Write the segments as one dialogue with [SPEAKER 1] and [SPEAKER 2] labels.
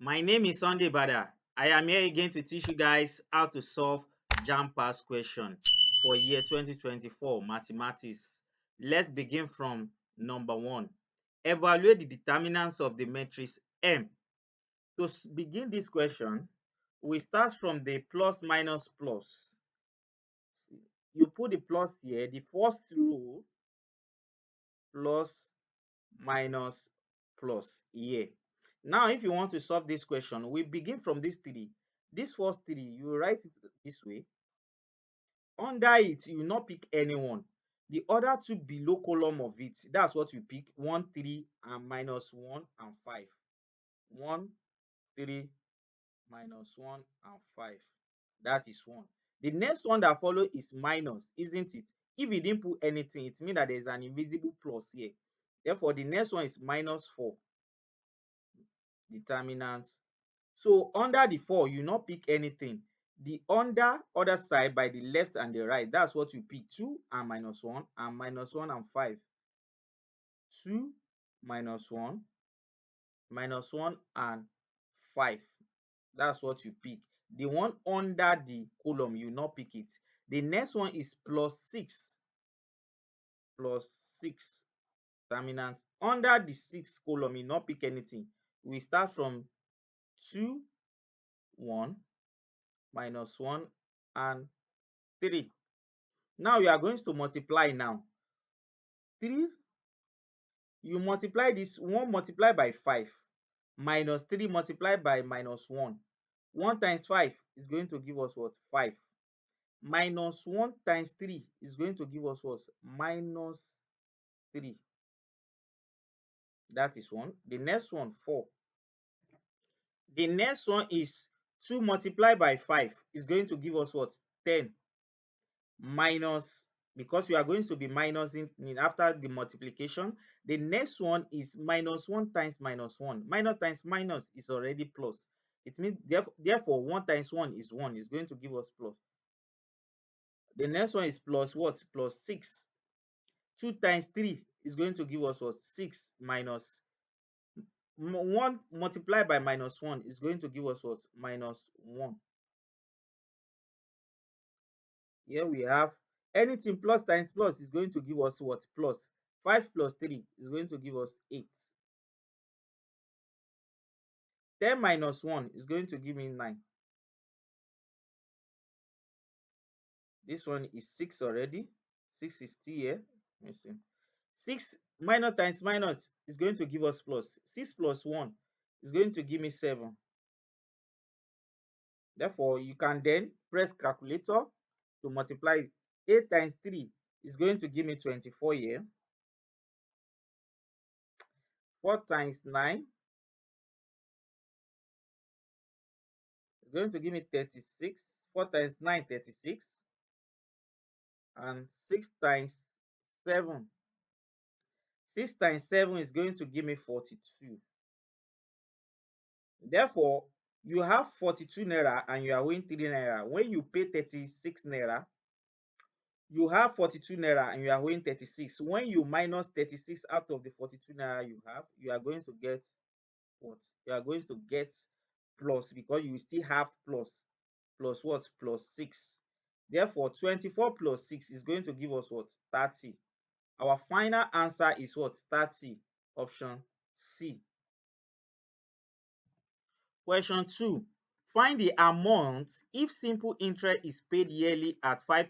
[SPEAKER 1] My name is Sunday Bada. I am here again to teach you guys how to solve Jamb question for year 2024 mathematics. Let's begin from number 1. Evaluate the determinants of the matrix M. To begin this question, we start from the plus minus plus. You put the plus here, the first row plus minus plus here. Now, if you want to solve this question, we begin from this 3. This first 3, you write it this way. Under it, you will not pick anyone. The other two below column of it, that's what you pick. 1, 3, and minus 1 and 5. 1, 3, minus 1 and 5. That is 1. The next one that follow is minus, isn't it? If you didn't put anything, it means that there is an invisible plus here. Therefore, the next one is minus 4. Determinants. So under the 4, you not pick anything. The other side by the left and the right, that's what you pick. 2 and minus 1 and minus 1 and 5. 2 minus 1 minus 1 and 5. That's what you pick. The one under the column, you not pick it. The next one is plus 6. Plus 6 determinants. Under the 6 column, you not pick anything. We start from 2, 1, minus 1 and 3. Now you are going to multiply now. 3, you multiply this 1 multiplied by 5 minus 3 multiplied by minus 1. 1 times 5 is going to give us what? 5. Minus 1 times 3 is going to give us what? Minus 3. That is 1. The next one, 4. The next one is 2 multiplied by 5 is going to give us what? 10. Minus, because we are going to be minusing after the multiplication. The next one is minus 1 times minus 1. Minus times minus is already plus. It means therefore 1 times 1 is 1. It's going to give us plus. The next one is plus what? Plus 6. 2 times 3 is going to give us what? 6 minus 1 multiplied by minus 1 is going to give us what? Minus 1. Here we have anything plus times plus is going to give us what? Plus. 5 plus 3 is going to give us 8. 10 minus 1 is going to give me 9. This one is 6 already. 6 is still here. Let me see. 6 minus times minus is going to give us plus. 6 plus 1 is going to give me 7. Therefore, you can then press calculator to multiply. 8 times 3 is going to give me 24 here. 4 times 9 is going to give me 36. 4 times 9, 36. And 6 times 7. 6 times 7 is going to give me 42. Therefore, you have 42 naira and you are owing 3 naira. When you pay 36 naira, you have 42 naira and you are owing 36. When you minus 36 out of the 42 naira you have, you are going to get what? You are going to get plus, because you still have plus. Plus what? Plus 6. Therefore, 24 plus 6 is going to give us what? 30. Our final answer is what? 30. Option C. Question 2. Find the amount if simple interest is paid yearly at 5%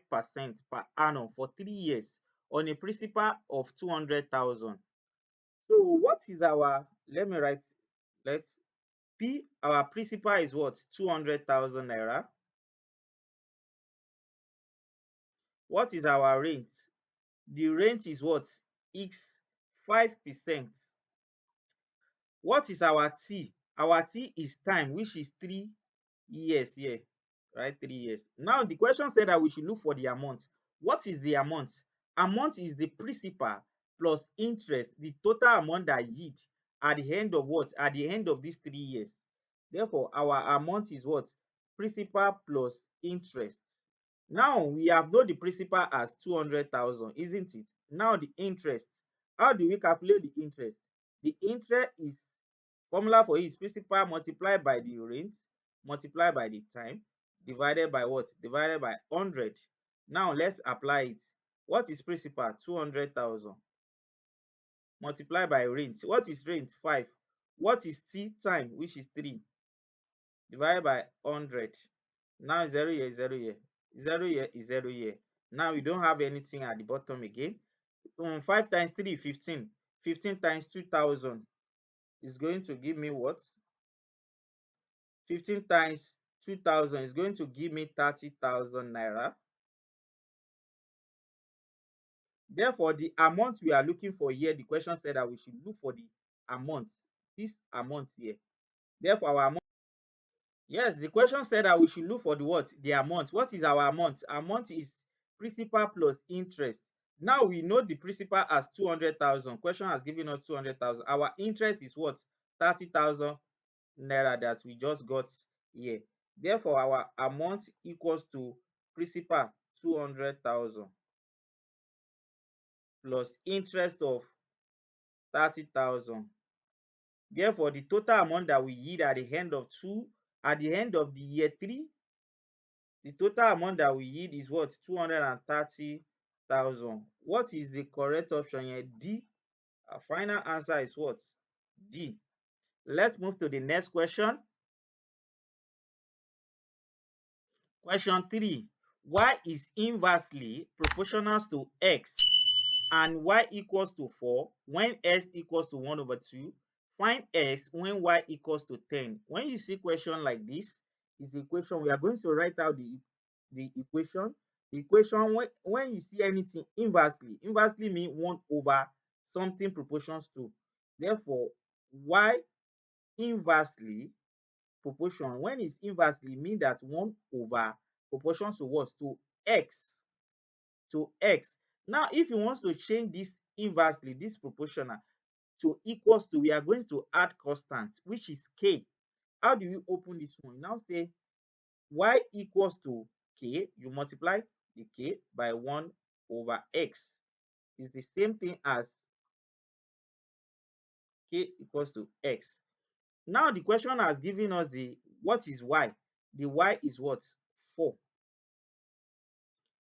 [SPEAKER 1] per annum for 3 years on a principal of 200,000. So what is our, let me write, let's P, our principal is what? 200,000 naira. What is our rent? The rent is what? X 5%. What is our T? Our T is time, which is 3 years here, right? 3 years. Now, the question said that we should look for the amount. What is the amount? Amount is the principal plus interest, the total amount that yield at the end of what? At the end of these 3 years. Therefore, our amount is what? Principal plus interest. Now, we have known the principal as 200,000, isn't it? Now, the interest. How do we calculate the interest? The interest is Formula for it is principal multiplied by the rent multiplied by the time divided by what? Divided by 100. Now let's apply it. What is principal? 200,000 multiplied by rent. What is rent? 5. What is t time, which is 3, divided by 100. Now 0 here, 0 here, 0 here is 0 here. Now we don't have anything at the bottom again. 5 times 3, 15. 15 times 2,000 is going to give me what? 15 times 2,000 is going to give me 30,000 naira. Therefore, the amount we are looking for here, the question said that we should look for the amount, this amount here. Therefore, our amount, yes, the question said that we should look for the what? The amount. What is our amount? Amount is principal plus interest. Now we know the principal as 200,000. Question has given us 200,000. Our interest is what? 30,000 naira that we just got here. Therefore, our amount equals to principal 200,000 plus interest of 30,000. Therefore, the total amount that we yield at the end of the year 3, the total amount that we yield is what? 230,000. What is the correct option here? D. Our final answer is what? D. Let's move to the next question. Question 3. Y is inversely proportional to x and y equals to 4 when x equals to 1 over 2. Find x when y equals to 10. When you see question like this, is the equation. We are going to write out the equation. The equation, when you see anything inversely mean 1 over something proportions to. Therefore, y inversely proportion, when it's inversely mean that 1 over proportions to what? To x. To x. Now, if you want to change this inversely, this proportional to equals to, we are going to add constant, which is k. How do you open this one? You now say y equals to k. You multiply the k by 1 over x. It's the same thing as k equals to x. Now the question has given us the what is y? The y is what? 4.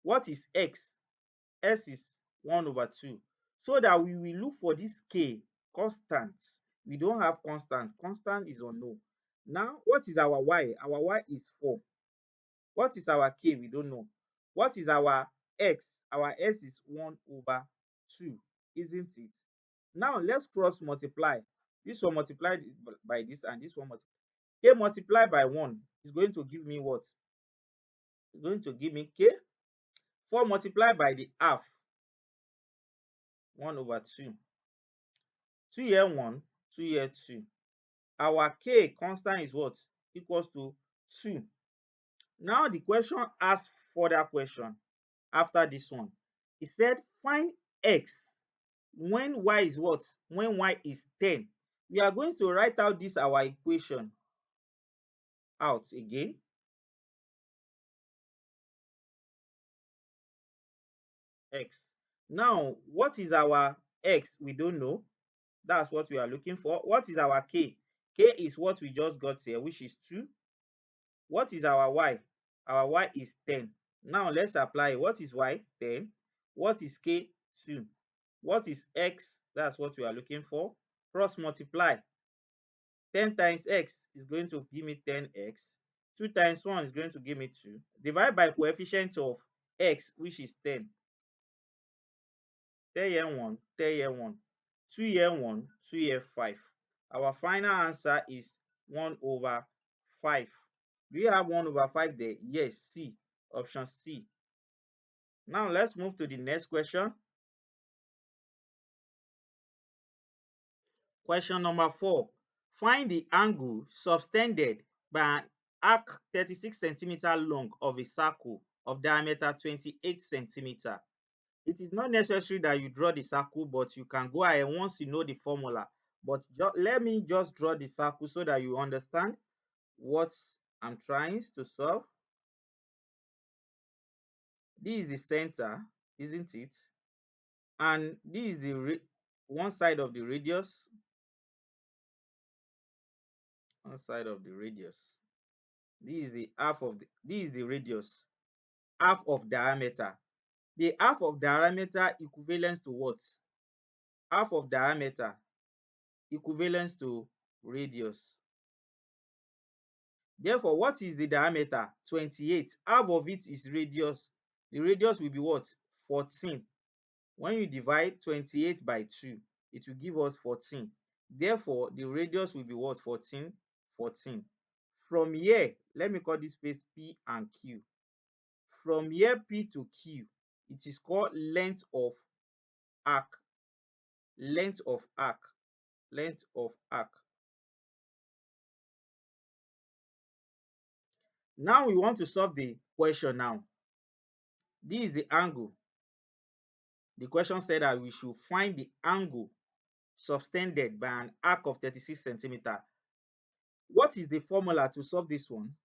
[SPEAKER 1] What is x? X is 1 over 2. So that we will look for this k constant. We don't have constant. Constant is unknown. Now, what is our y? Our y is 4. What is our k? We don't know. What is our x? Our x is 1 over 2, isn't it? Now, let's cross multiply. This one multiplied by this and this one multiplied. K multiplied by 1 is going to give me what? It's going to give me k. 4 multiplied by the half, 1 over 2. 2 here 1, 2 here 2. Our k constant is what? Equals to 2. Now the question asks further question after this one. It said find x when y is what? When y is 10. We are going to write out this our equation out again. X. Now, what is our x? We don't know. That's what we are looking for. What is our k? K is what we just got here, which is 2. What is our y? Our y is 10. Now let's apply. What is y? 10. What is k? 2. What is x? That's what we are looking for. Cross multiply. 10 times x is going to give me 10x. 2 times 1 is going to give me 2. Divide by coefficient of x, which is 10. 10 here 1, 10 here 1. 2 here 1, 2 here 5. Our final answer is 1 over 5. Do you have 1 over 5 there? Yes, C. Option C. Now let's move to the next question. Question number 4. Find the angle subtended by an arc 36 centimeter long of a circle of diameter 28 centimeter. It is not necessary that you draw the circle, but you can go ahead once you know the formula. But let me just draw the circle so that you understand what I'm trying to solve. This is the center, isn't it? And this is the one side of the radius. one side of the radius. This is the half of this is the radius, half of diameter. The half of diameter equivalent to what? Half of diameter equivalent to radius. Therefore, what is the diameter? 28. Half of it is radius. The radius will be what? 14. When you divide 28 by 2, it will give us 14. Therefore, the radius will be what? 14. 14. From here, let me call this space P and Q. From here P to Q, it is called length of arc. Length of arc. Length of arc. Now we want to solve the question now. This is the angle. The question said that we should find the angle subtended by an arc of 36 centimeter. What is the formula to solve this one?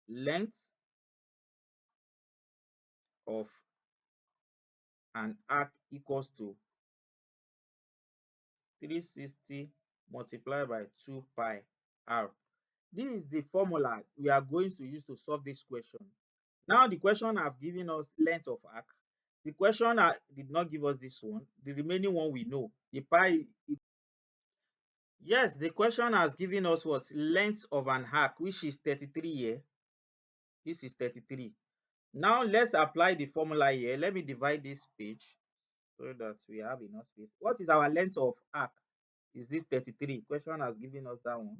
[SPEAKER 1] Length of an arc equals to 360 multiplied by 2 pi r. This is the formula we are going to use to solve this question. Now the question have given us length of arc. The question did not give us this one. The remaining one we know. The pi. Yes, the question has given us what? Length of an arc, which is 33 here. This is 33. Now let's apply the formula here. Let me divide this page so that we have enough space. What is our length of arc? Is this 33? Question has given us that one.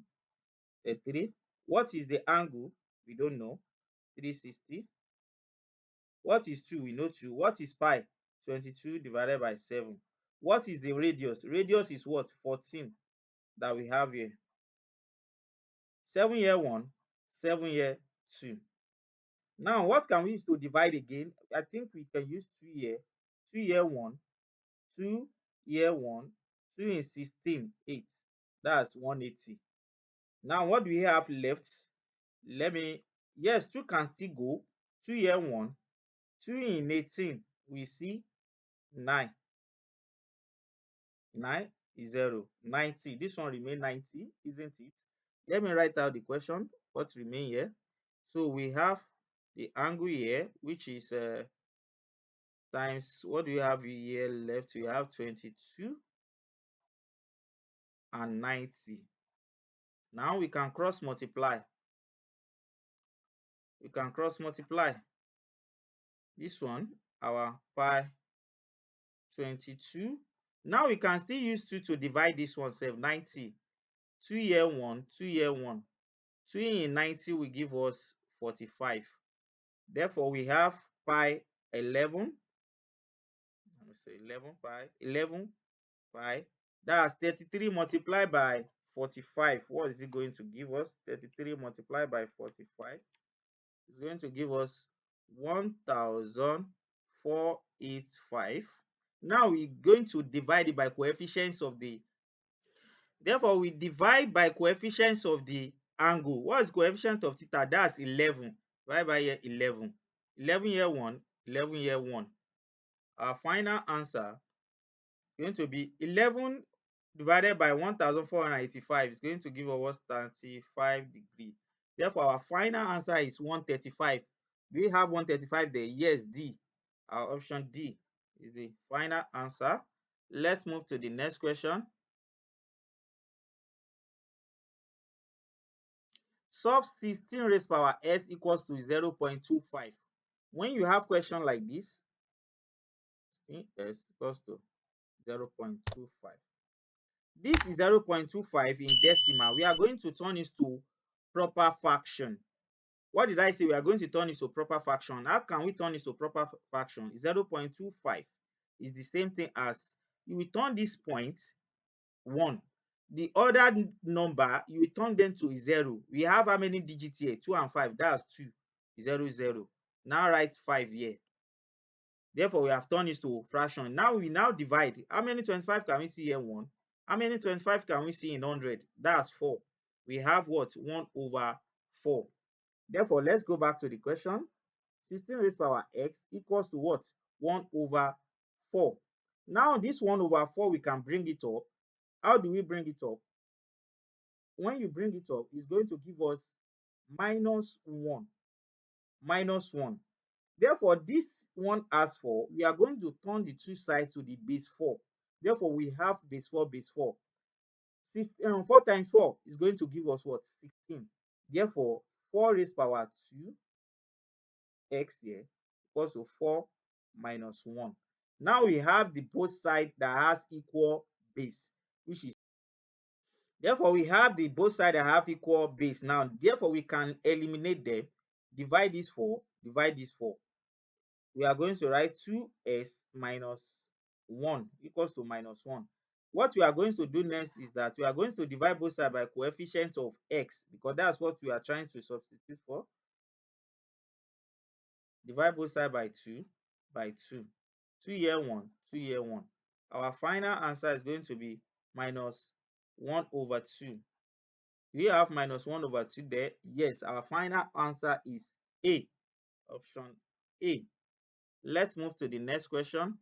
[SPEAKER 1] 33. What is the angle? We don't know. 360. What is 2? We know 2. What is pi? 22 divided by 7. What is the radius? Radius is what? 14 that we have here. 7 here 1, 7 here 2. Now what can we use to divide again? I think we can use 2 here. 2 here 1, 2 here 1, 2 in 16, 8. That's 180. Now what do we have left? Yes, 2 can still go. 2 here 1, 2 in 18, we see 9. 9 is 0. 90. This one remain 90, isn't it? Let me write out the question. What remain here? So we have the angle here, which is times, what do we have here left? We have 22 and 90. Now we can cross multiply. We can cross multiply. This one, our pi 22. Now we can still use 2 to divide this one, 90. 2 here 1, 2 here 1. 2 in 90 will give us 45. Therefore, we have pi 11. Let me say 11 pi. 11 pi. That's 33 multiplied by 45. What is it going to give us? 33 multiplied by 45 is going to give us 1,485. Now we're going to divide it by coefficients of the. Therefore, we divide by coefficients of the angle. What is coefficient of theta? That's 11. Divide by here 11. 11 here 1, 11 here 1. Our final answer is going to be 11 divided by 1,485 is going to give us 35 degrees. Therefore, our final answer is 135. Do we have 135 there? Yes, D. Our option D is the final answer. Let's move to the next question. Solve 16 raised power s equals to 0.25. When you have question like this, 16s equals to 0.25. This is 0.25 in decimal. We are going to turn this to proper fraction. What did I say? We are going to turn this to proper fraction. How can we turn this to proper fraction? 0.25 is the same thing as, you will turn this point 1. The other number, you will turn them to 0. We have how many digits here? 2 and 5. That's 2. 0, 0. Now write 5 here. Therefore, we have turned this to fraction. Now we divide. How many 25 can we see here? 1. How many 25 can we see in 100? That's 4. We have what? 1 over 4. Therefore, let's go back to the question. 16 raised power x equals to what? 1 over 4. Now, this 1 over 4, we can bring it up. How do we bring it up? when you bring it up, it's going to give us minus 1. Minus 1. Therefore, this one has 4. We are going to turn the two sides to the base 4. Therefore, we have base 4, base 4. 4 times 4 is going to give us what? 16. Therefore, 4 raised power 2 x here equals to 4 minus 1. Now we have the both side that has equal base, which is, therefore we have the both side that have equal base. Now, therefore we can eliminate them. Divide this 4, divide this 4. We are going to write 2s minus 1 equals to minus 1. What we are going to do next is that we are going to divide both sides by coefficients of x, because that's what we are trying to substitute for. Divide both sides by 2 by 2. 2 here 1, 2 here 1. Our final answer is going to be minus 1 over 2. Do you have minus 1 over 2 there? Yes, our final answer is A. Option A. Let's move to the next question.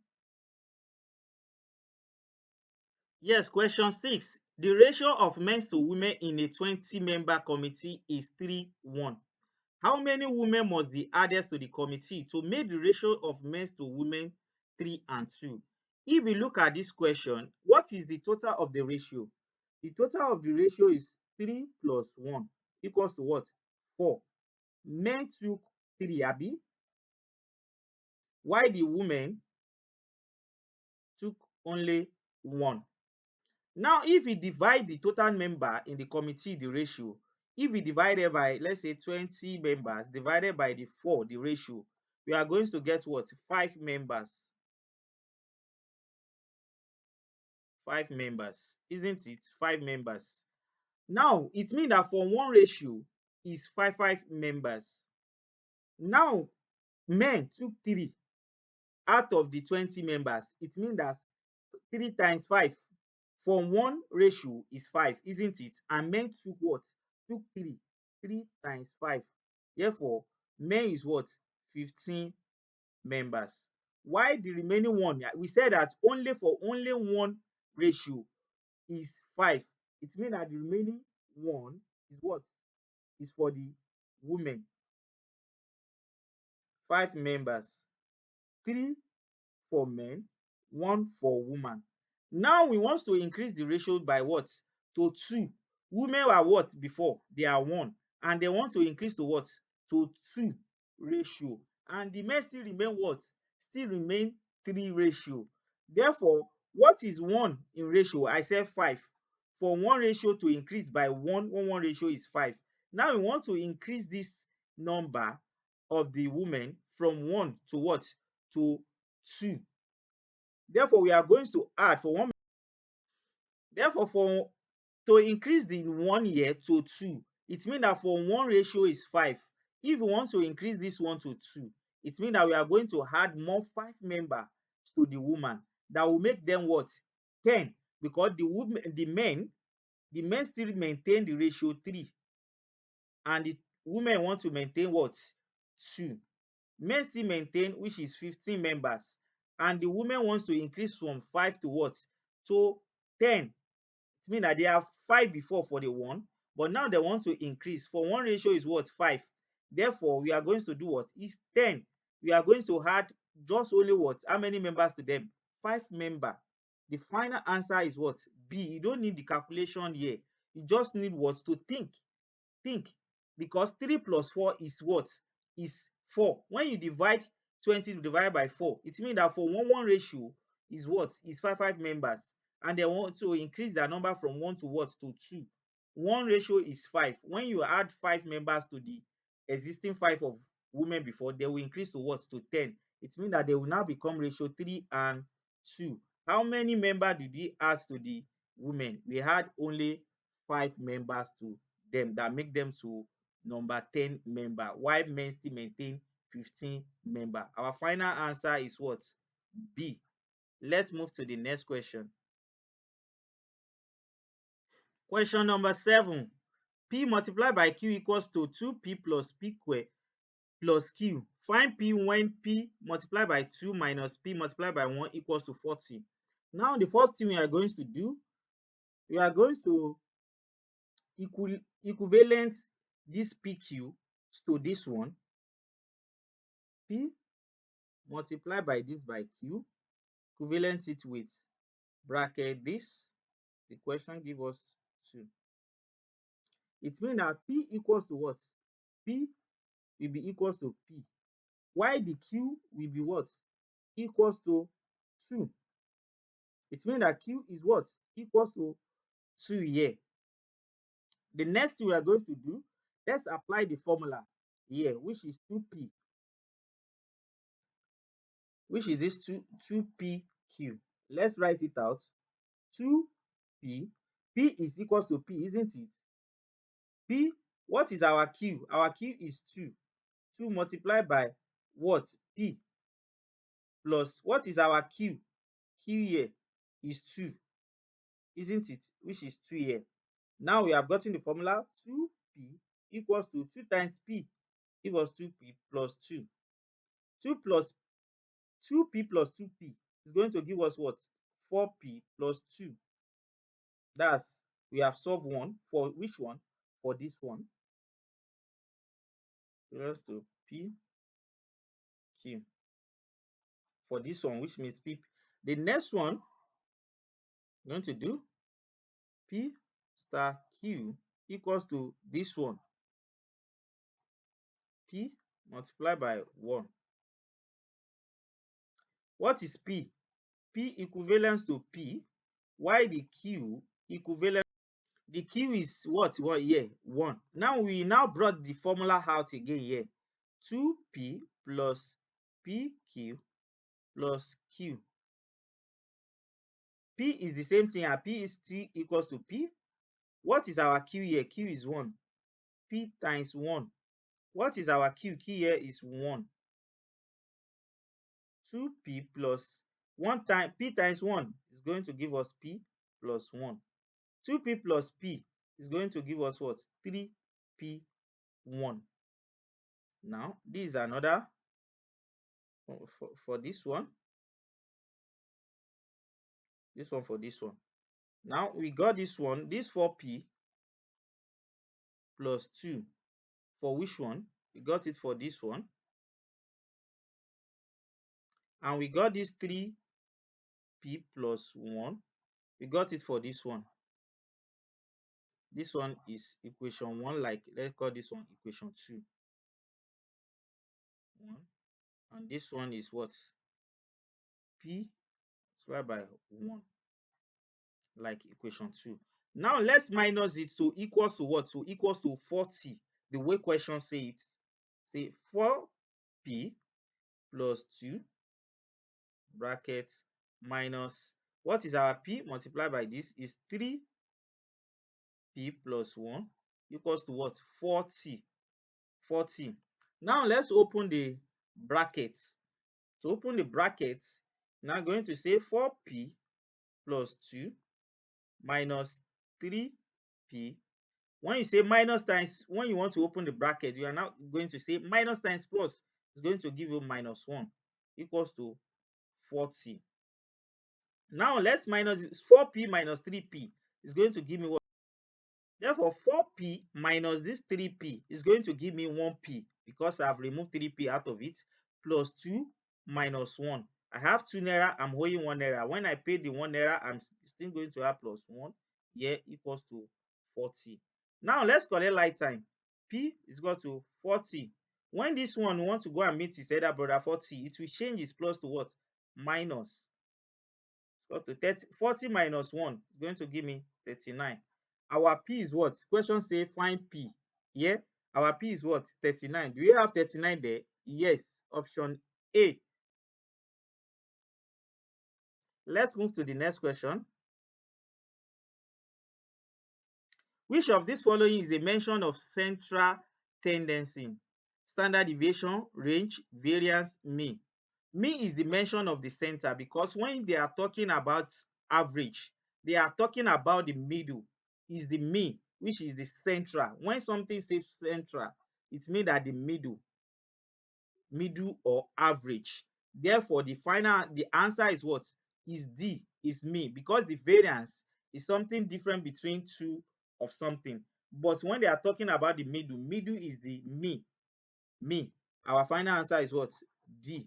[SPEAKER 1] Yes, question 6. The ratio of men to women in a 20-member committee is 3:1. How many women must be added to the committee to make the ratio of men to women 3:2? If we look at this question, what is the total of the ratio? The total of the ratio is 3 plus 1 equals to what? 4. Men took 3, abi, while the women took only 1. Now, if we divide the total member in the committee, the ratio, if we divide it by, let's say, 20 members divided by the 4, the ratio, we are going to get what? 5 members. 5 members, isn't it? 5 members. Now, it means that for one ratio is 5 members. Now, men took 3 out of the 20 members. It means that 3 times 5 from one ratio is 5, isn't it? And men took what? Took 3. 3 times 5. Therefore, men is what? 15 members. Why the remaining one? We said that only for only one ratio is 5. It means that the remaining one is what? Is for the women. 5 members. 3 for men, 1 for woman. Now we want to increase the ratio by what? To 2. Women are what before? They are 1. And they want to increase to what? To 2 ratio. And the men still remain what? Still remain 3 ratio. Therefore, what is 1 in ratio? I said 5. For 1 ratio to increase by 1 ratio is 5. Now we want to increase this number of the women from 1 to what? To 2. Therefore, we are going to add for 1. Therefore, for to increase the 1 here to 2, it means that for 1 ratio is 5. If we want to increase this one to 2, it means that we are going to add more 5 members to the woman. That will make them what? 10. Because the men still maintain the ratio 3. And the women want to maintain what? 2. Men still maintain, which is 15 members, and the women wants to increase from 5 to what? To 10. It means that they have 5 before for the 1, but now they want to increase. For 1 ratio is what? 5. Therefore, we are going to do what? Is 10. We are going to add just only what? How many members to them? 5 members. The final answer is what? B. You don't need the calculation here. You just need what? To think, because 3 plus 4 is what? Is 4. When you divide 20 divided by 4, it means that for 1 ratio is what? Is 5 members. And they want to increase their number from 1 to what? To 2. 1 ratio is 5. When you add 5 members to the existing 5 of women before, they will increase to what? To 10. It means that they will now become ratio 3 and 2. How many members did we add to the women? We had only 5 members to them, that make them to number 10 member, while men still maintain 15 member. Our final answer is what? B. Let's move to the next question. Question number 7. P multiplied by Q equals to 2P plus P square plus Q. Find P when P multiplied by 2 minus P multiplied by 1 equals to 40. Now, the first thing we are going to do, we are going to equivalent this PQ to this one, P multiply by this by Q, equivalent it with bracket this, the question give us 2. It means that P equals to what? P will be equals to P. While the Q will be what? Equals to 2. It means that Q is what? Equals to 2 here. The next thing we are going to do, let's apply the formula here, which is 2P, which is this 2PQ. Let's write it out. 2P, P is equals to P, isn't it? P, what is our Q? Our Q is 2. 2 multiplied by what? P, plus what is our Q? Q here is 2, isn't it? Which is 2 here. Now we have gotten the formula 2P equals to 2 times P, give us 2P plus 2. 2 plus 2P plus 2P is going to give us what? 4P plus 2. That's, we have solved one. For which one? For this one. Equals to PQ. For this one, which means P. The next one, we're going to do P star Q equals to this one. P multiplied by 1. What is P? P equivalent to P, while the Q equivalent, the Q is what? What here? 1. Now we brought the formula out again here. 2P plus PQ plus Q. P is the same thing, and P is still equals to P. What is our Q here? Q is 1. P times 1. What is our Q? Q here is 1. 2P plus 1 time P times 1 is going to give us P plus 1. 2P plus P is going to give us what? 3P1. Now, this is another for this one. This one for this one. Now, we got this one. This 4P plus 2. For which one? We got it for this one. And we got this 3P plus 1. We got it for this one. This one is equation 1, like let's call this one equation 2. 1. And this one is what? P divided by 1, like equation 2. Now let's minus it to equals to what? So equals to 40. The way question say it. Say 4P plus 2 brackets minus, what is our P multiplied by this is 3P plus 1 equals to what? 40. 40. Now let's open the brackets. To open the brackets, now going to say 4P plus 2 minus 3P. When you say minus times, when you want to open the bracket, you are now going to say minus times plus is going to give you minus 1 equals to 40. Now let's minus this. 4P minus 3P is going to give me what? Therefore, 4P minus this 3P is going to give me 1P because I've removed 3P out of it, plus 2 minus 1. I have 2 naira, I'm owing 1 naira. When I pay the 1 naira, I'm still going to have plus 1 here equals to 40. Now let's collect light time. P is equal to 40. When this one want to go and meet his elder brother 40, it will change its plus to what? Minus. Equal to 30. 40 minus 1 is going to give me 39. Our P is what? Question say find P. Here, our P is what? 39. Do we have 39 there? Yes. Option A. Let's move to the next question. Which of these following is a mention of central tendency? Standard deviation, range, variance, mean. Mean is the mention of the center, because when they are talking about average, they are talking about the middle. Is the mean, which is the central. When something says central, it means that the middle or average. Therefore, the answer is what? Is D, is mean, because the variance is something different between two of something. But when they are talking about the middle is the me. Our final answer is what? D.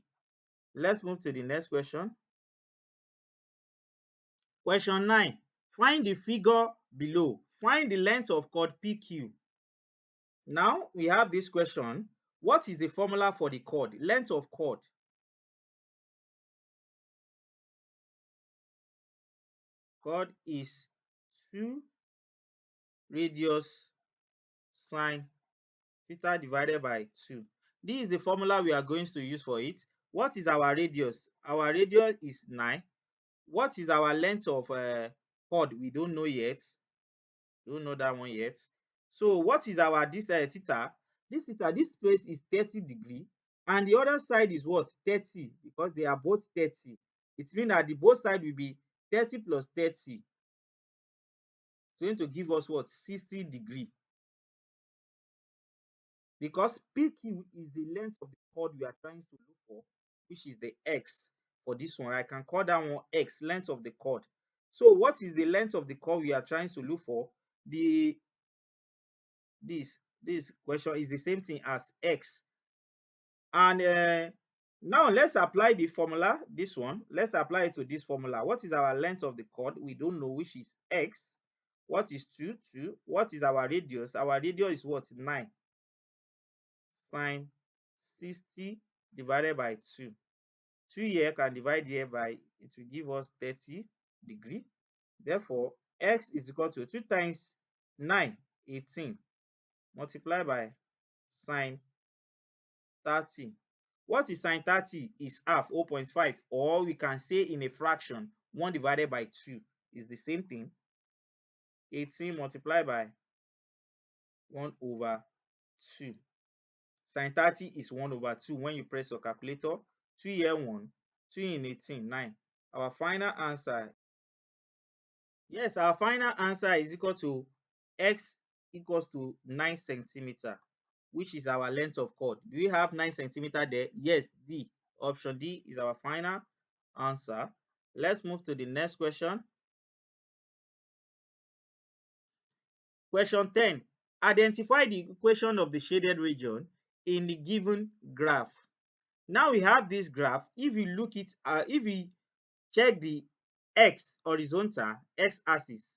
[SPEAKER 1] Let's move to the next question. Question 9. Find the figure below. Find the length of chord PQ. Now we have this question. What is the formula for the chord? Length of chord. Chord is 2 radius sine theta divided by 2. This is the formula we are going to use for it. What is our radius? Our radius is 9. What is our length of chord? We don't know yet. Don't know that one yet. So what is our this theta? This theta, this space is 30 degree, and the other side is what? 30, because they are both 30. It means that the both side will be 30 plus 30. It's going to give us what? 60 degree. Because PQ is the length of the chord we are trying to look for, which is the X for this one. I can call that one X, length of the chord. So what is the length of the chord we are trying to look for? The this question is the same thing as X. And now let's apply the formula, this one. Let's apply it to this formula. What is our length of the chord? We don't know, which is X. What is 2? 2. What is our radius? Our radius is what? 9 sine 60 divided by 2. 2 here can divide here by, it will give us 30 degree. Therefore, X is equal to 2 times 9, 18, multiplied by sine 30. What is sine 30? Is half, 0.5, or we can say in a fraction, 1 divided by 2 is the same thing. 18 multiplied by 1 over 2. Sine 30 is 1 over 2 when you press your calculator. 2 here 1, 2 in 18, 9. Our final answer, yes, our final answer is equal to X equals to 9 centimeter, which is our length of chord. Do we have 9 centimeter there? Yes, D. Option D is our final answer. Let's move to the next question. Question 10. Identify the equation of the shaded region in the given graph. Now we have this graph. If you look it, if we check the X horizontal, X axis,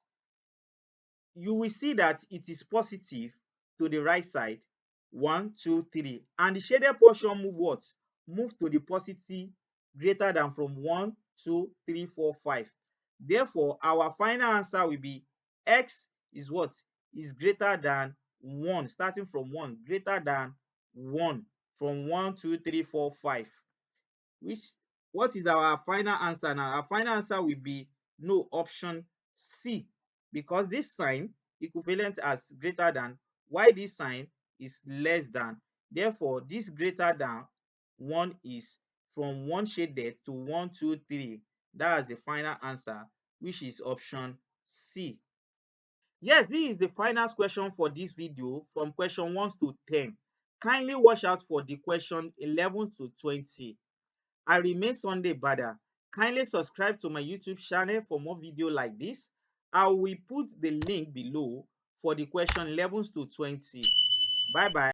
[SPEAKER 1] you will see that it is positive to the right side. 1, 2, 3. And the shaded portion move what? Move to the positive greater than from 1, 2, 3, 4, 5. Therefore, our final answer will be X is what? Is greater than 1, starting from 1, greater than 1, from 1, 2, 3, 4, 5. Which, what is our final answer now? Our final answer will be no, option C, because this sign equivalent as greater than, while this sign is less than. Therefore, this greater than 1 is from 1 shaded to 1, 2, 3. That's the final answer, which is option C. Yes, this is the final question for this video, from question 1 to 10. Kindly watch out for the question 11 to 20. I remain Sunday Bada. Kindly subscribe to my YouTube channel for more videos like this. I will put the link below for the question 11 to 20. Bye bye.